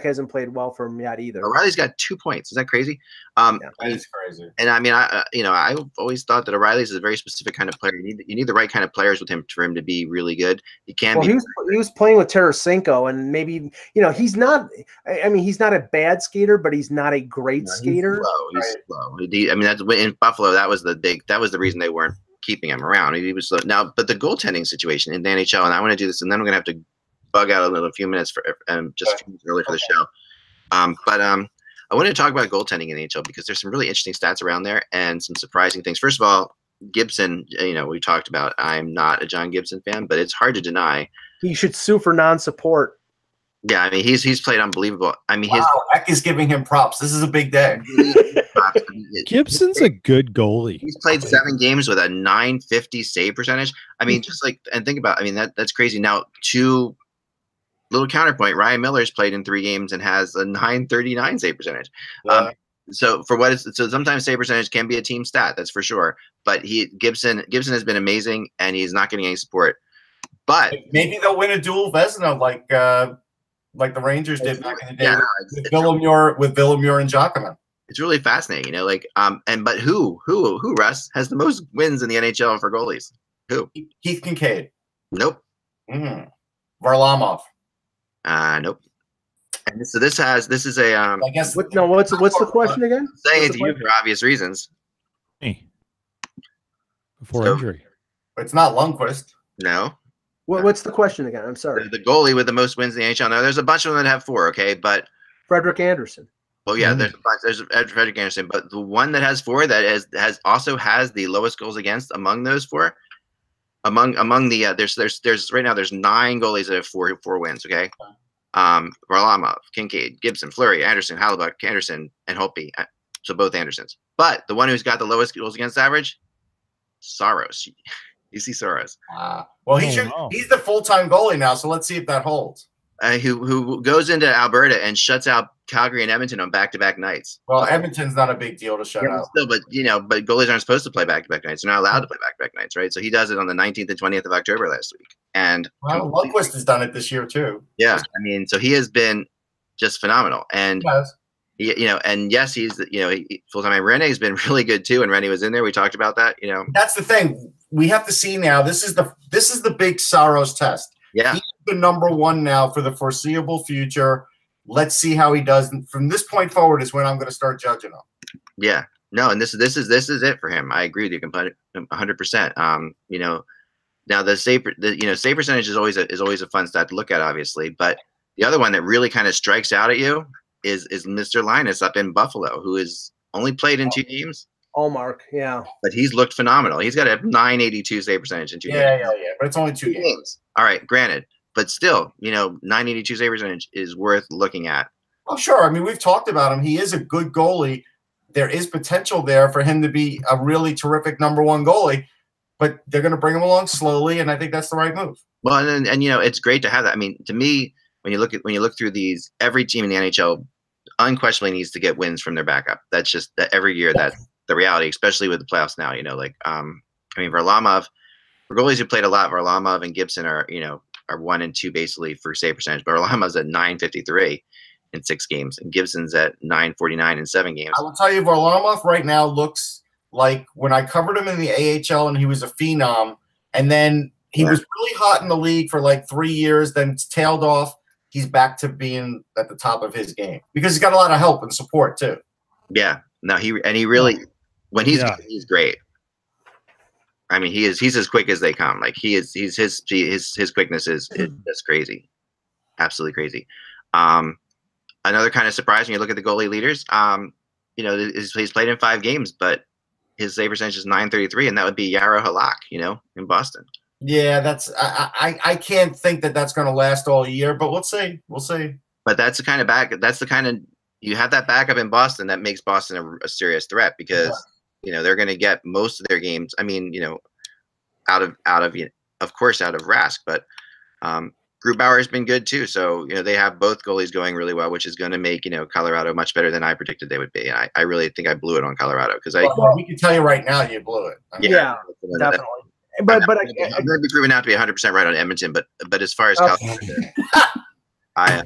hasn't played well for him yet either. O'Reilly's got 2 points. Is that crazy? That is crazy. And I mean, I've always thought that O'Reilly's is a very specific kind of player. You need the right kind of players with him for him to be really good. He can be. He was playing with Tarasenko, and maybe he's not. I mean, he's not a bad skater, but he's not a great skater. He's slow. I mean, that's in Buffalo. That was the reason they weren't keeping him around. He was slow. Now, but the goaltending situation in the NHL, and I want to do this, and then we're gonna have to bug out a few minutes for just a few minutes early for the show. But I wanted to talk about goaltending in the NHL because there's some really interesting stats around there and some surprising things. First of all, Gibson, we talked about. I'm not a John Gibson fan, but it's hard to deny. He should sue for non-support. Yeah, I mean he's played unbelievable. I mean, Eck is giving him props. This is a big day. Gibson's a good goalie. He's played 7 games with a .950 save percentage. I mean, just like and think about. I mean that's crazy. Now, little counterpoint, Ryan Miller's played in 3 games and has a .939 save percentage. Yeah. So sometimes save percentage can be a team stat, that's for sure. But Gibson has been amazing, and he's not getting any support. But maybe they'll win a dual Vezina like the Rangers did back in the day with Villemure and Jacquemin. It's really fascinating, but who Russ has the most wins in the NHL for goalies? Who? Keith Kincaid. Nope. Varlamov. Nope. And so this is a I guess what's the question again? I'm saying it to you for obvious reasons. Before injury. It's not Lundqvist. No. What's the question again? I'm sorry. The goalie with the most wins in the NHL. Now there's a bunch of them that have 4, okay, but Frederick Anderson. Well, yeah, there's a bunch. There's Frederick Anderson, but the one that has 4 that has the lowest goals against among those 4. Among the there's right now there's 9 goalies that have 4 wins. Okay, Varlamov, Kincaid, Gibson, Fleury, Anderson, Halibut, Anderson, and Holtby. So both Andersons. But the one who's got the lowest goals against average, Saros. You see Saros. Well, he's the full-time goalie now. So let's see if that holds. Who goes into Alberta and shuts out Calgary and Edmonton on back-to-back nights. Well, Edmonton's not a big deal to shut out. Still, but goalies aren't supposed to play back-to-back nights. They're not allowed to play back-to-back nights, right? So he does it on the 19th and 20th of October last week. And Lundqvist has done it this year too. Yeah, I mean, so he has been just phenomenal. And and yes, he's full-time. And Rene's been really good too. And Rene was in there. We talked about that. That's the thing. We have to see now. This is the big Saros test. Yeah, he's the number 1 now for the foreseeable future. Let's see how he does. And from this point forward is when I'm going to start judging him. Yeah, no, and this is it for him. I agree with you completely, 100%. Now the save percentage is always a fun stat to look at, obviously. But the other one that really kind of strikes out at you is Mr. Linus up in Buffalo, who has only played in 2 games. Allmark, yeah. But he's looked phenomenal. He's got a .982 save percentage in 2 games. Yeah. But it's only 2 games. All right, granted. But still, .982 save percentage is worth looking at. Oh, sure. I mean, we've talked about him. He is a good goalie. There is potential there for him to be a really terrific number 1 goalie, but they're going to bring him along slowly, and I think that's the right move. Well, and it's great to have that. I mean, to me, when you look through these, every team in the NHL unquestionably needs to get wins from their backup. That's just every year. That's the reality, especially with the playoffs now. Varlamov, for goalies who played a lot, Varlamov and Gibson are 1 and 2 basically for save percentage. But Varlamov's at .953 in 6 games, and Gibson's at .949 in 7 games. I will tell you, Varlamov right now looks like when I covered him in the AHL and he was a phenom, and then he was really hot in the league for like 3 years, then tailed off. He's back to being at the top of his game because he's got a lot of help and support too. Yeah, no, he really when he's good, he's great. I mean, he's as quick as they come. Like his quickness is just crazy, absolutely crazy. Another kind of surprise when you look at the goalie leaders. He's played in 5 games, but his save percentage is .933, and that would be Jaro Halak, in Boston. Yeah, I can't think that that's going to last all year, but we'll see. But that's the kind of you have that backup in Boston that makes Boston a serious threat because they're going to get most of their games. I mean, out of Rask, but Grubauer has been good too. So, they have both goalies going really well, which is going to make, Colorado much better than I predicted they would be. And I really think I blew it on Colorado because we can tell you right now you blew it. Yeah, definitely. But I'm going to be proven out to be 100% right on Edmonton. But as far as Colorado,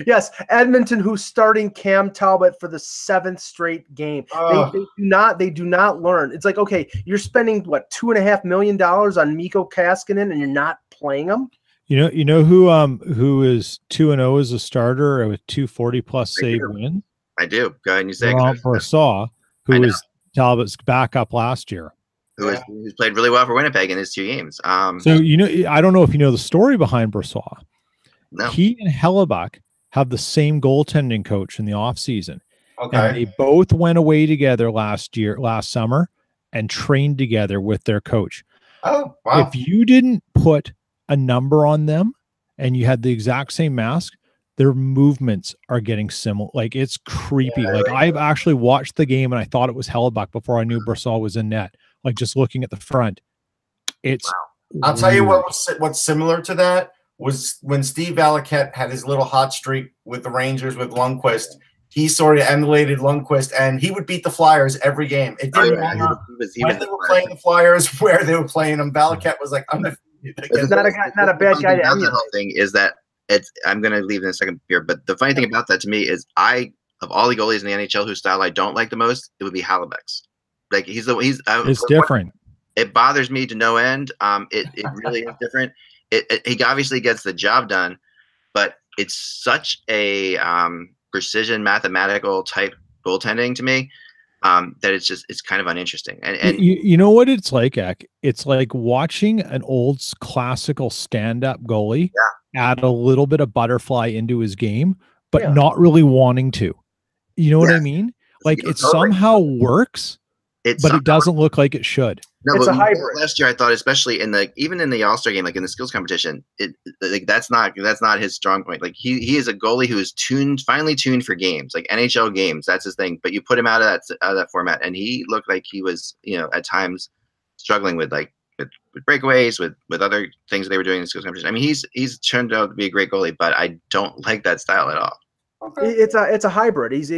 yes, Edmonton, who's starting Cam Talbot for the 7th straight game. They do not learn. It's like, okay, you're spending what, $2.5 million on Mikko Kaskinen and you're not playing him. You know who is 2-0 as a starter with 240 plus save win? I do. Go ahead and you say Laurent Brossoit, who was Talbot's backup last year. Who's played really well for Winnipeg in his 2 games. So I don't know if you know the story behind Brossoit. No. He and Hellebuck have the same goaltending coach in the offseason. Okay. And they both went away together last summer and trained together with their coach. Oh, wow. If you didn't put a number on them and you had the exact same mask, their movements are getting similar. Like, it's creepy. I've actually watched the game and I thought it was Hellebuck before I knew Brossoit was in net. Like, just looking at the front, it's I'll tell you what's similar to that was when Steve Valiquette had his little hot streak with the Rangers with Lundqvist. He sort of emulated Lundqvist, and he would beat the Flyers every game. It didn't matter when they were playing the Flyers, where they were playing them. Valiquette was like, not a bad guy to emulate. The whole thing is that I'm going to leave in a second here, but the funny thing about that to me is of all the goalies in the NHL whose style I don't like the most, it would be Halibuck's. Like, it's different. It bothers me to no end. It really is different. He obviously gets the job done, but it's such a precision mathematical type goaltending to me that it's kind of uninteresting. And you know what it's like, Ek? It's like watching an old classical stand-up goalie add a little bit of butterfly into his game, but not really wanting to. You know what I mean? Like, it somehow works, but it doesn't look like it should. No, it's a hybrid. Last year, I thought, especially even in the All-Star game, like in the skills competition, that's not his strong point. Like, he is a goalie who is finally tuned for games, like NHL games. That's his thing. But you put him out of that format, and he looked like he was, at times struggling with breakaways, with other things that they were doing in the skills competition. I mean, he's turned out to be a great goalie, but I don't like that style at all. It's a hybrid. He's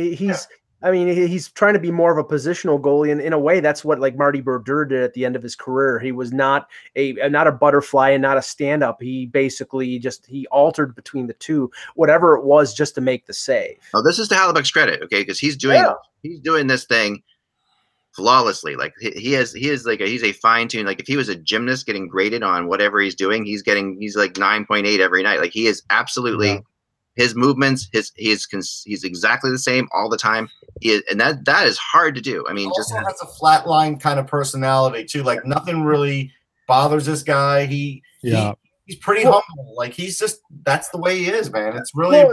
trying to be more of a positional goalie, and in a way, that's what like Marty Brodeur did at the end of his career. He was not a butterfly and not a stand-up. He basically he altered between the two, whatever it was, just to make the save. Oh, this is to Halibuck's credit, okay? Because he's doing this thing flawlessly. Like, he's a fine-tuned. Like, if he was a gymnast getting graded on whatever he's doing, he's like 9.8 every night. Like, he is absolutely. Yeah. His movements, he's exactly the same all the time. And that is hard to do. I mean, also has a flatline kind of personality too. Like, nothing really bothers this guy. He's pretty humble. Like, that's the way he is, man. It's really.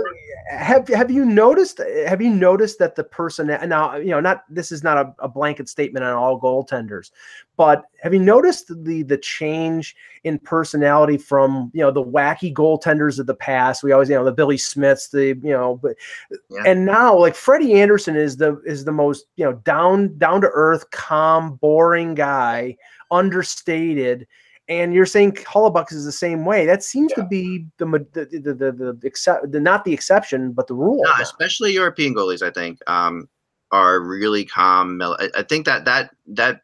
Have you noticed that the person now, this is not a blanket statement on all goaltenders, but have you noticed the change in personality from, the wacky goaltenders of the past? We always, the Billy Smiths, and now, like, Freddie Anderson is the most, down to earth, calm, boring guy, understated. And you're saying Hellebuyck is the same way. That seems to be not the exception, but the rule. No, especially European goalies, I think, are really calm. I think that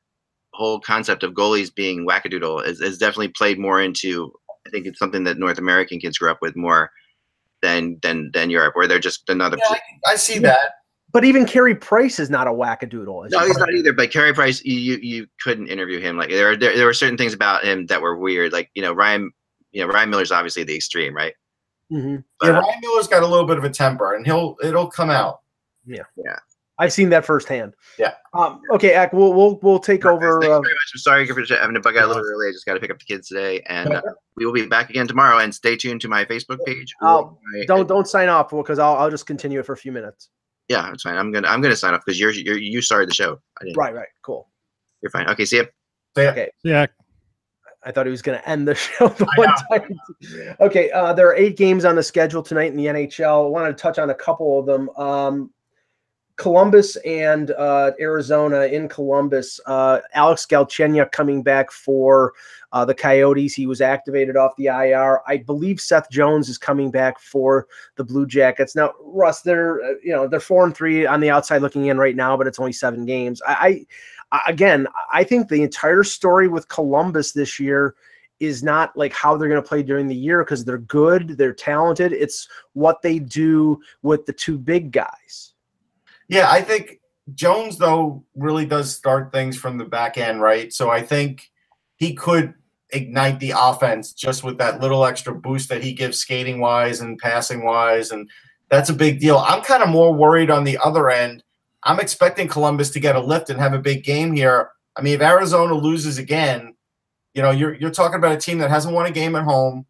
whole concept of goalies being wackadoodle is definitely played more into. I think it's something that North American kids grew up with more than Europe, where they're just another. Yeah, I see that. But even Carey Price is not a wackadoodle. No, he's not either. But Carey Price, you couldn't interview him. Like, there were certain things about him that were weird. Like, Ryan Miller's obviously the extreme, right? Mm-hmm. But, Ryan Miller's got a little bit of a temper, and it'll come out. Yeah. I've seen that firsthand. Yeah. Okay, Ak, we'll take over. Thanks very much. I'm sorry for having to bug out a little early. I just got to pick up the kids today, and we will be back again tomorrow. And stay tuned to my Facebook page. Don't sign off because I'll just continue it for a few minutes. Yeah, it's fine. I'm gonna sign off because you started the show. I didn't. Right. Cool. You're fine. Okay, see ya. Okay. Yeah. I thought he was going to end the show one time. Okay, there are 8 games on the schedule tonight in the NHL. I wanted to touch on a couple of them. Columbus and Arizona. In Columbus, Alex Galchenyuk coming back for the Coyotes. He was activated off the IR. I believe Seth Jones is coming back for the Blue Jackets. Now, Russ, they're 4-3 on the outside looking in right now, but it's only 7 games. I think the entire story with Columbus this year is not like how they're going to play during the year, because they're good, they're talented. It's what they do with the 2 big guys. Yeah, I think Jones, though, really does start things from the back end, right? So I think he could ignite the offense just with that little extra boost that he gives skating-wise and passing-wise, and that's a big deal. I'm kind of more worried on the other end. I'm expecting Columbus to get a lift and have a big game here. I mean, if Arizona loses again, you're talking about a team that hasn't won a game at home,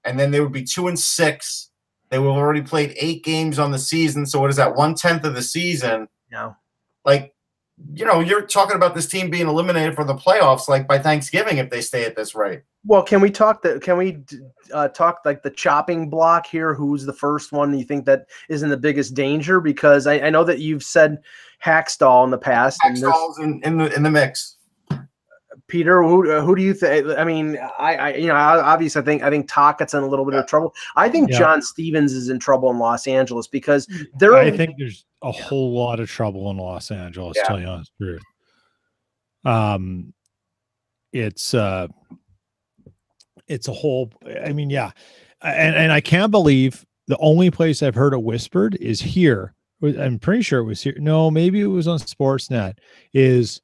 and then they would be 2-6. They will have already played 8 games on the season. So what is that? 1/10 of the season. Yeah. You're talking about this team being eliminated from the playoffs like by Thanksgiving if they stay at this rate. Well, can we talk like the chopping block here? Who's the first one you think that is in the biggest danger? Because I know that you've said Hackstall in the past. Hackstall's in the mix. Peter, who do you think? I mean, obviously, I think Tocchet's in a little bit of trouble. I think John Stevens is in trouble in Los Angeles because I think there's a whole lot of trouble in Los Angeles. To tell you the honest truth, it's a whole. I mean, and I can't believe the only place I've heard it whispered is here. I'm pretty sure it was here. No, maybe it was on Sportsnet. Is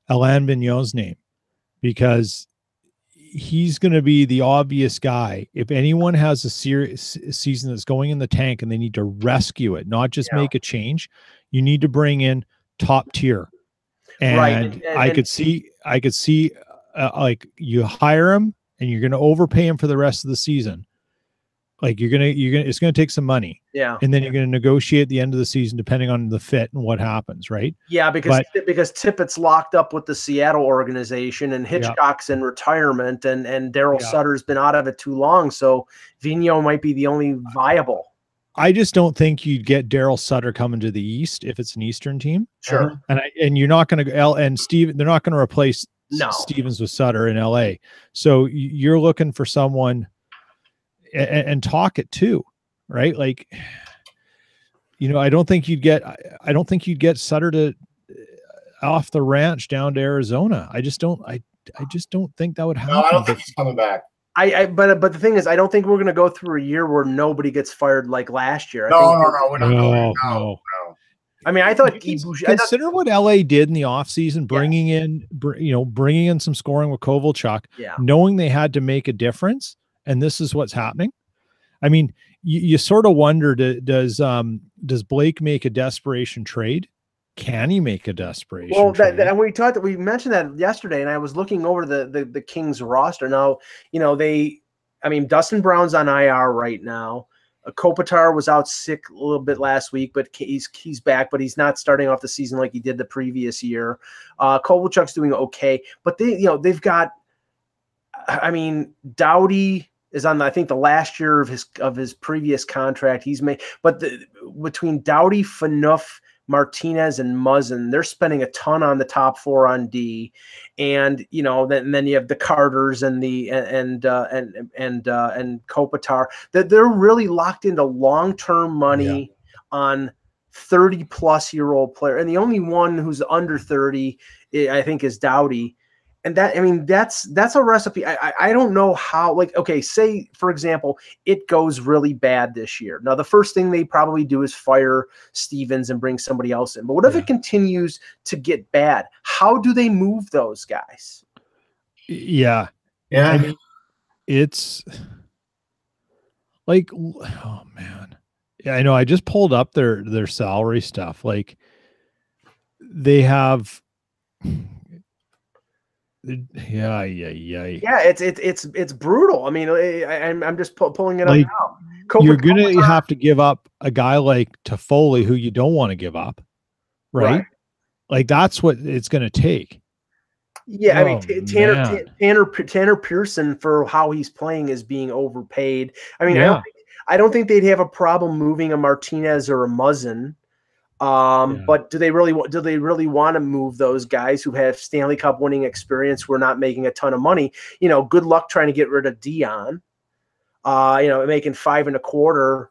Alain Vignon's name? Because he's going to be the obvious guy. If anyone has a serious season that's going in the tank and they need to rescue it, not just make a change, you need to bring in top tier. And, right. I could see like you hire him and you're going to overpay him for the rest of the season. Like it's going to take some money. Yeah. And then you're going to negotiate at the end of the season, depending on the fit and what happens. Right. Yeah. Because Tippett's locked up with the Seattle organization and Hitchcock's in retirement and Daryl Sutter's been out of it too long. So Vigneault might be the only viable. I just don't think you'd get Daryl Sutter coming to the East if it's an Eastern team. Sure. And you're not going to they're not going to replace Stevens with Sutter in LA. So you're looking for someone and talk it too, right? Like, I don't think you'd get Sutter to off the ranch down to Arizona. I just don't think that would happen. No, I don't think he's coming back. But the thing is, I don't think we're going to go through a year where nobody gets fired like last year. No. I mean, I thought consider what LA did in the offseason, bringing in some scoring with Kovalchuk, knowing they had to make a difference. And this is what's happening. I mean, you sort of wonder, does Blake make a desperation trade? Can he make a desperation trade? And we mentioned that yesterday, and I was looking over the Kings roster. Now, Dustin Brown's on IR right now. Kopitar was out sick a little bit last week, but he's back, but he's not starting off the season like he did the previous year. Kovalchuk's doing okay, but they've got, Doughty is on, I think, the last year of his previous contract. He's made, but between Doughty, Phaneuf, Martinez, and Muzzin, they're spending a ton on the top 4 on D, and then you have the Carters and Kopitar. That they're really locked into long-term money on 30-plus-year-old player, and the only one who's under 30, I think, is Doughty. And that's a recipe. I don't know how, say, for example, it goes really bad this year. Now, the first thing they probably do is fire Stevens and bring somebody else in. But what if it continues to get bad? How do they move those guys? Yeah. Yeah. I mean, it's like, oh, man. Yeah, I know. I just pulled up their salary stuff. Like, they have... Yeah. It's brutal. I mean, I'm just pulling it up now. You're gonna have to give up a guy like Toffoli, who you don't want to give up, right? Like that's what it's gonna take. Yeah, Tanner Pearson, for how he's playing, is being overpaid. I mean, I don't think they'd have a problem moving a Martinez or a Muzzin. But do they really want to move those guys who have Stanley Cup winning experience who are not making a ton of money? Good luck trying to get rid of Dion. Making $5.25,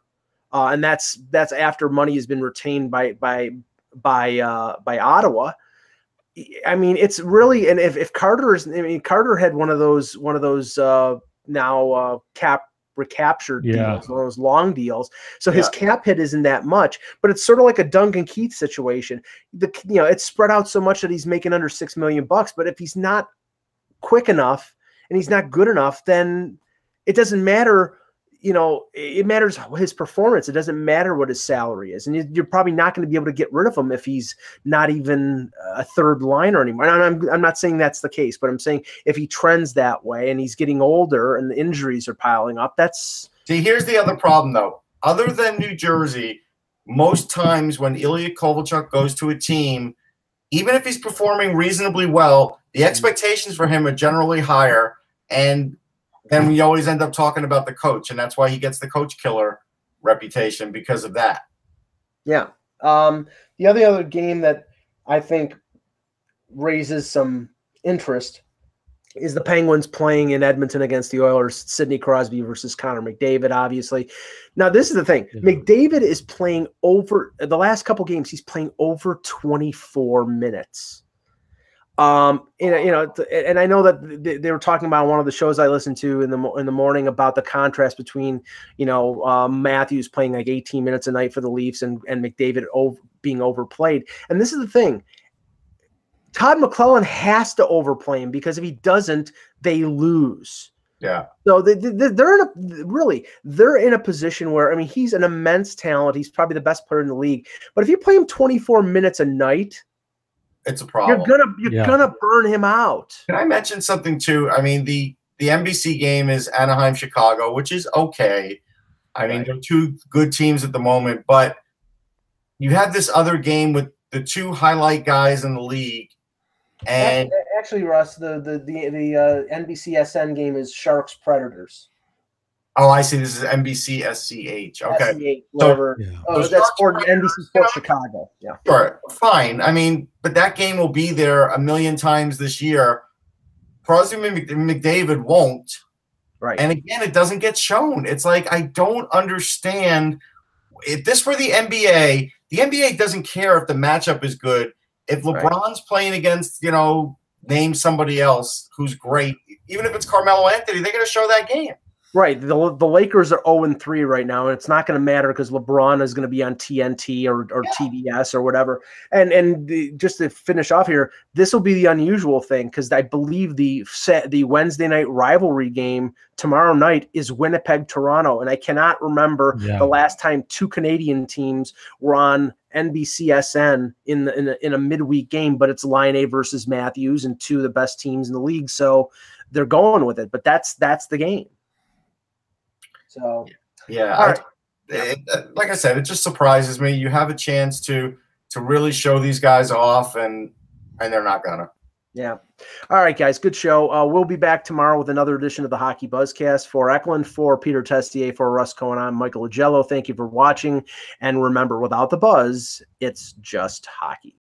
and that's after money has been retained by Ottawa. I mean, it's really, and if Carter had one of those now cap recaptured deals, one of those long deals. So his cap hit isn't that much, but it's sort of like a Duncan Keith situation. It's spread out so much that he's making under $6 million. But if he's not quick enough and he's not good enough, then it doesn't matter. It matters his performance. It doesn't matter what his salary is. And you're probably not going to be able to get rid of him if he's not even a third liner anymore. And I'm not saying that's the case, but I'm saying if he trends that way and he's getting older and the injuries are piling up, See, here's the other problem, though. Other than New Jersey, most times when Ilya Kovalchuk goes to a team, even if he's performing reasonably well, the expectations for him are generally higher, and then we always end up talking about the coach, and that's why he gets the coach killer reputation because of that. Yeah. The other game that I think raises some interest is the Penguins playing in Edmonton against the Oilers, Sidney Crosby versus Connor McDavid, obviously. Now, this is the thing. Yeah. McDavid is playing over – the last couple games, he's playing over 24 minutes. And I know that they were talking about one of the shows I listened to in the morning about the contrast between, Matthews playing like 18 minutes a night for the Leafs and McDavid being overplayed. And this is the thing. Todd McClellan has to overplay him because if he doesn't, they lose. Yeah. So they're in a position where, I mean, he's an immense talent. He's probably the best player in the league. But if you play him 24 minutes a night, it's a problem. You're gonna burn him out. Can I mention something too? I mean, the NBC game is Anaheim, Chicago, which is okay. I mean, they're two good teams at the moment, but you have this other game with the two highlight guys in the league. And actually, Russ, the NBCSN game is Sharks Predators. Oh, I see. This is NBC SCH. Okay. SCH, whatever. That's for NBC Sports Chicago. Yeah. Sure. Fine. I mean, but that game will be there a million times this year. Crosby and McDavid won't. Right. And again, it doesn't get shown. It's like, I don't understand. If this were the NBA doesn't care if the matchup is good. If LeBron's playing against, name somebody else who's great, even if it's Carmelo Anthony, they're going to show that game. Right. The Lakers are 0-3 right now, and it's not going to matter because LeBron is going to be on TNT or TBS or whatever. And just to finish off here, this will be the unusual thing because I believe the Wednesday night rivalry game tomorrow night is Winnipeg-Toronto, and I cannot remember the last time two Canadian teams were on NBCSN in a midweek game, but it's Line A versus Matthews and two of the best teams in the league, so they're going with it. But that's the game. So yeah, like I said, it just surprises me. You have a chance to really show these guys off, and they're not gonna. Yeah. All right, guys, good show. We'll be back tomorrow with another edition of the Hockey Buzzcast. For Eklund, for Peter Testier, for Russ Cohen, I'm Michael Agello. Thank you for watching, and remember, without the buzz, it's just hockey.